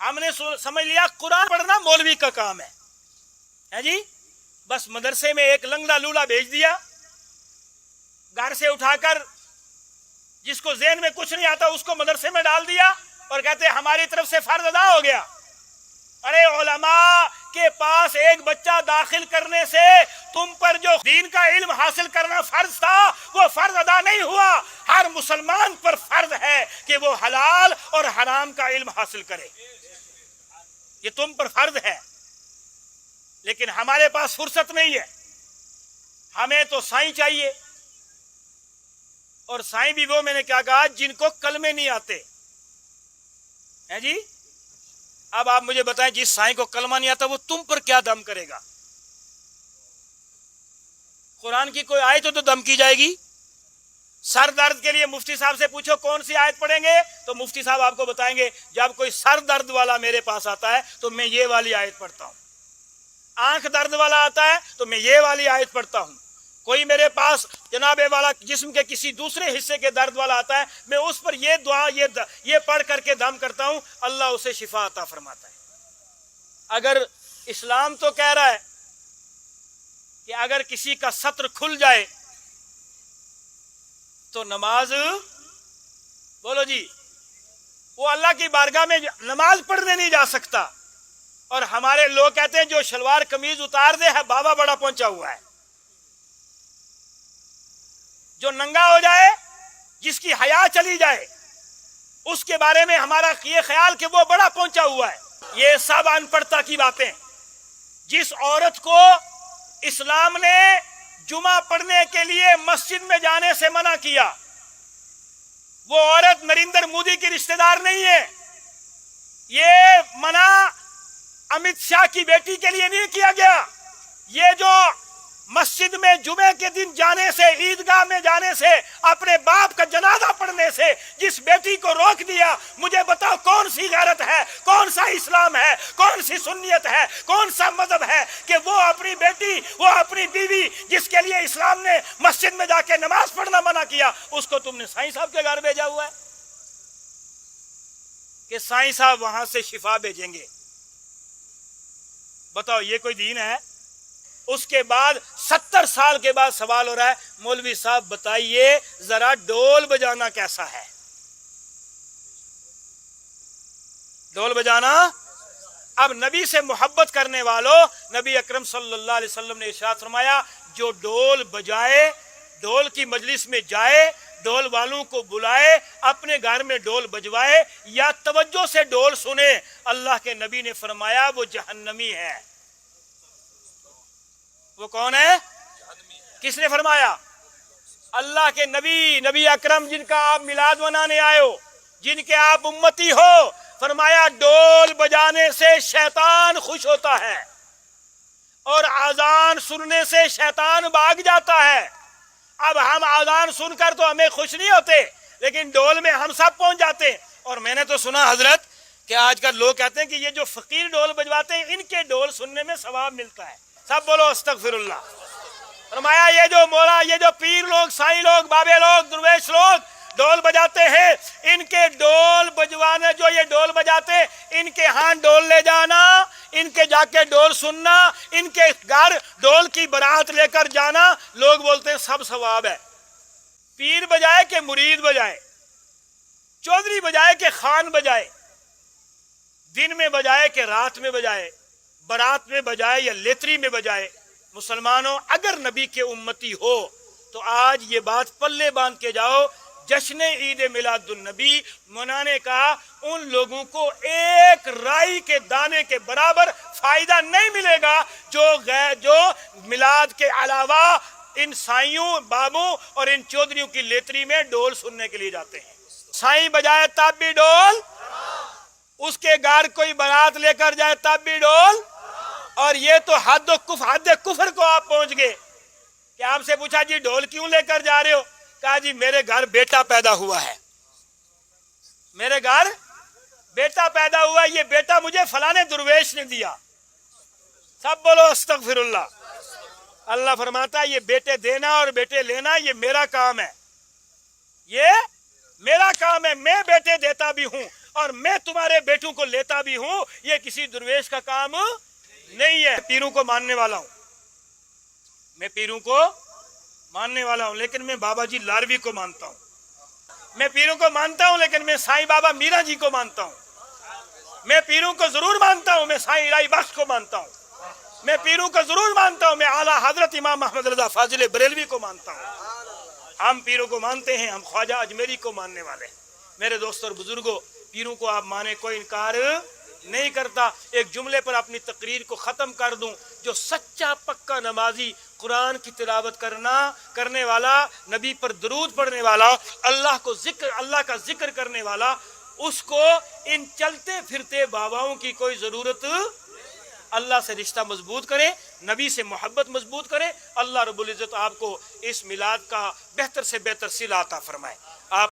हमने समझ लिया कुरान पढ़ना मौलवी का काम है जी। बस मदरसे में एक लंगड़ा लूला भेज दिया, घर से उठाकर, जिसको ज़हन में कुछ नहीं आता उसको मदरसे में डाल दिया और कहते हमारी तरफ से फर्ज अदा हो गया। अरे उलमा के पास एक बच्चा दाखिल करने से तुम पर जो दीन का इल्म हासिल करना फर्ज था वो फर्ज अदा नहीं हुआ। हर मुसलमान पर फर्ज है कि वो हलाल और हराम का इल्म हासिल करे, ये तुम पर फर्ज है। लेकिन हमारे पास फुर्सत नहीं है, हमें तो साईं चाहिए, और साईं भी वो मैंने क्या कहा जिनको कलमे नहीं आते हैं जी। अब आप मुझे बताएं, जिस साईं को कलमा नहीं आता वो तुम पर क्या दम करेगा? कुरान की कोई आयत तो दम की जाएगी। सर दर्द के लिए मुफ्ती साहब से पूछो कौन सी आयत पढ़ेंगे, तो मुफ्ती साहब आपको बताएंगे जब कोई सर दर्द वाला मेरे पास आता है तो मैं ये वाली आयत पढ़ता हूं, आंख दर्द वाला आता है तो मैं ये वाली आयत पढ़ता हूं, कोई मेरे पास जनाबे वाला जिस्म के किसी दूसरे हिस्से के दर्द वाला आता है, मैं उस पर ये दुआ ये पढ़ करके दम करता हूं, अल्लाह उसे शिफा अता फरमाता है। अगर इस्लाम तो कह रहा है कि अगर किसी का सत्र खुल जाए तो नमाज, बोलो जी, वो अल्लाह की बारगाह में नमाज पढ़ने नहीं जा सकता। और हमारे लोग कहते हैं जो शलवार कमीज उतार दे है बाबा बड़ा पहुंचा हुआ है, जो नंगा हो जाए, जिसकी हया चली जाए, उसके बारे में हमारा ये ख्याल कि वो बड़ा पहुंचा हुआ है। ये सब अनपढ़ता की बातें। जिस औरत को इस्लाम ने जुमा पढ़ने के लिए मस्जिद में जाने से मना किया, वो औरत नरेंद्र मोदी की रिश्तेदार नहीं है। ये मना अमित शाह की बेटी के लिए नहीं किया गया। ये जो मस्जिद में जुमे के दिन जाने से, ईदगाह में जाने से, अपने बाप का जनाजा पढ़ने से जिस बेटी को रोक दिया, मुझे बताओ कौन सी गैरत है, कौन सा इस्लाम है, कौन सी सुन्नियत है, कौन सा मजहब है कि वो अपनी बेटी, वो अपनी बीवी जिसके लिए इस्लाम ने मस्जिद में जाके नमाज पढ़ना मना किया, उसको तुमने साईं साहब के घर भेजा हुआ है कि साईं साहब वहां से शिफा भेजेंगे। बताओ ये कोई दीन है? उसके बाद 70 साल के बाद सवाल हो रहा है, मौलवी साहब बताइए जरा ढोल बजाना कैसा है? ढोल बजाना, अब नबी से मोहब्बत करने वालों, नबी अकरम सल्लल्लाहु अलैहि वसल्लम ने इरशाद फरमाया जो ढोल बजाए, ढोल की मजलिस में जाए, ढोल वालों को बुलाए, अपने घर में ढोल बजवाए या तवज्जो से ढोल सुने, अल्लाह के नबी ने फरमाया वो जहन्नमी है। वो कौन है? किसने फरमाया? अल्लाह के नबी, नबी अकरम जिनका आप मिलाद मनाने आए हो, जिनके आप उम्मती हो, फरमाया ढोल बजाने से शैतान खुश होता है और आजान सुनने से शैतान भाग जाता है। अब हम आजान सुनकर तो हमें खुश नहीं होते, लेकिन ढोल में हम सब पहुंच जाते हैं। और मैंने तो सुना हजरत कि आजकल लोग कहते हैं कि ये जो फकीर ढोल बजवाते हैं इनके ढोल सुनने में सवाब मिलता है। सब बोलो अस्तगफिरुल्लाह। फरमाया ये जो मौला, ये जो पीर लोग, साईं लोग, बाबे लोग, दुर्वेश लोग ढोल बजाते हैं, इनके ढोल बजवाने, जो ये ढोल बजाते इनके हाथ ढोल ले जाना, इनके जाके ढोल सुनना, इनके घर ढोल की बारात लेकर जाना, लोग बोलते हैं सब सवाब है। पीर बजाए कि मुरीद बजाए, चौधरी बजाए कि खान बजाए, दिन में बजाए कि रात में बजाए, बारात में बजाए या लेतरी में बजाए, मुसलमानों अगर नबी के उम्मती हो तो आज ये बात पल्ले बांध के जाओ, जश्न ईद मिलादुन नबी मनाने का उन लोगों को एक राई के दाने के बराबर फायदा नहीं मिलेगा जो मिलाद के अलावा इन साईयों, बाबों और इन चौधरियों की लेतरी में ढोल सुनने के लिए जाते हैं। साईं बजाए तब भी ढोल, उसके घर कोई बारात लेकर जाए तब भी ढोल, और ये तो हद कुफर को आप पहुंच गए कि आपसे पूछा जी ढोल क्यों लेकर जा रहे हो? कहा जी मेरे घर बेटा पैदा हुआ है, मेरे घर बेटा पैदा हुआ, ये बेटा मुझे फलाने दुर्वेश ने दिया। सब बोलो अस्तगफिरुल्लाह। अल्लाह फरमाता है ये बेटे देना और बेटे लेना ये मेरा काम है, ये मेरा काम है, मैं बेटे देता भी हूं اور میں تمہارے بیٹوں کو لیتا بھی ہوں، یہ کسی درویش کا کام نہیں ہے۔ پیروں کو ماننے والا ہوں، میں پیروں کو ماننے والا ہوں، لیکن میں بابا جی لاروی کو مانتا ہوں۔ میں پیروں کو مانتا ہوں، لیکن میں سائیں بابا میرا جی کو مانتا ہوں۔ میں پیروں کو ضرور مانتا ہوں، میں سائیں الہی بخش کو مانتا ہوں۔ میں پیروں کو ضرور مانتا ہوں، میں اعلیٰ حضرت امام محمد رضا فاضل بریلوی کو مانتا ہوں۔ ہم پیروں کو مانتے ہیں، ہم خواجہ اجمیری کو ماننے والے ہیں۔ میرے دوستوں اور بزرگوں، پیروں کو آپ مانے، کوئی انکار نہیں کرتا۔ ایک جملے پر اپنی تقریر کو ختم کر دوں، جو سچا پکا نمازی، قرآن کی تلاوت کرنے والا، نبی پر درود پڑھنے والا، اللہ کا ذکر کرنے والا، اس کو ان چلتے پھرتے باباؤں کی کوئی ضرورت، اللہ سے رشتہ مضبوط کرے، نبی سے محبت مضبوط کرے۔ اللہ رب العزت آپ کو اس میلاد کا بہتر سے بہتر صلہ عطا فرمائے۔ آپ